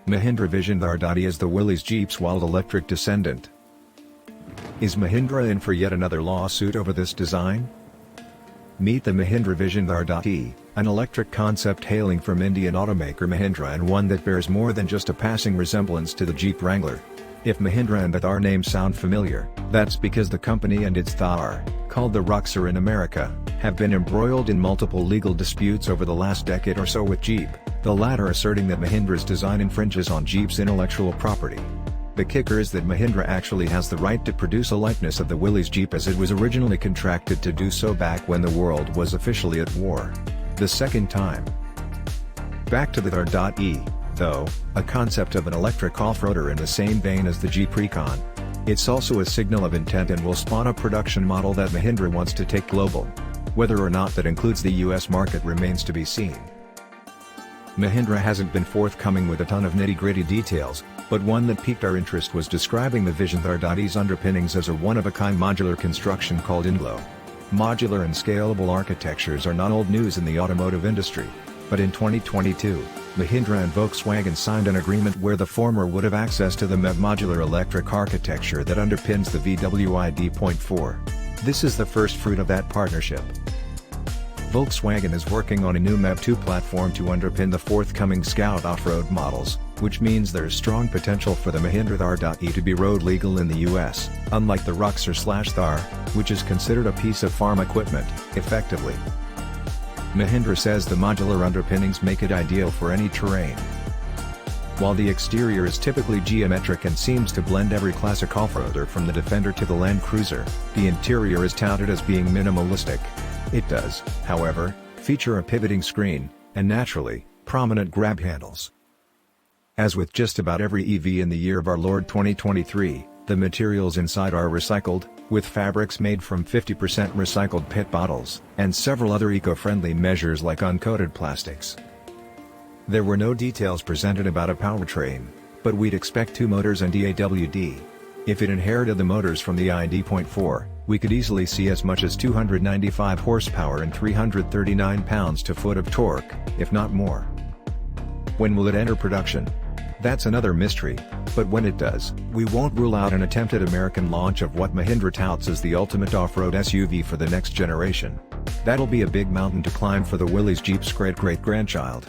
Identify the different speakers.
Speaker 1: Mahindra Vision Thar.e is the Willys Jeep's wild electric Descendant. Is Mahindra in for yet another lawsuit over this design? Meet the Mahindra Vision Thar.e, an electric concept hailing from Indian automaker Mahindra and one that bears more than just a passing resemblance to the Jeep Wrangler. If Mahindra and the Thar names sound familiar, that's because the company and its Thar, called the Roxor in America, have been embroiled in multiple legal disputes over the last decade or so with Jeep, the latter asserting that Mahindra's design infringes on Jeep's intellectual property. The kicker is that Mahindra actually has the right to produce a likeness of the Willys Jeep as it was originally contracted to do so back when the world was officially at war. The second time. Back to the Thar.e, though, a concept of an electric off-roader in the same vein as the Jeep Recon. It's also a signal of intent and will spawn a production model that Mahindra wants to take global. Whether or not that includes the US market remains to be seen. Mahindra hasn't been forthcoming with a ton of nitty-gritty details, but one that piqued our interest was describing the Vision Thar.e's underpinnings as a one-of-a-kind modular construction called embroiled. Modular and scalable architectures are not old news in the automotive industry, but in 2022, Mahindra and Volkswagen signed an agreement where the former would have access to the MEB modular electric architecture that underpins the VW ID.4. This is the first fruit of that partnership. Volkswagen is working on a new MEB 2 platform to underpin the forthcoming Scout off-road models, which means there's strong potential for the Mahindra Thar.e to be road legal in the US, unlike the Roxor/Thar, which is considered a piece of farm equipment, effectively. Mahindra says the modular underpinnings make it ideal for any terrain. While the exterior is typically geometric and seems to blend every classic off-roader from the Defender to the Land Cruiser, the interior is touted as being minimalistic. It does, however, feature a pivoting screen, and naturally, prominent grab handles. As with just about every EV in the year of our Lord 2023, the materials inside are recycled, with fabrics made from 50% recycled PET bottles, and several other eco-friendly measures like uncoated plastics. There were no details presented about a powertrain, but we'd expect 2 motors and DAWD. If it inherited the motors from the ID.4, we could easily see as much as 295 horsepower and 339 pounds-to-foot of torque, if not more. When will it enter production? That's another mystery, but when it does, we won't rule out an attempted American launch of what Mahindra touts as the ultimate off-road SUV for the next generation. That'll be a big mountain to climb for the Willys Jeep's great-great-grandchild.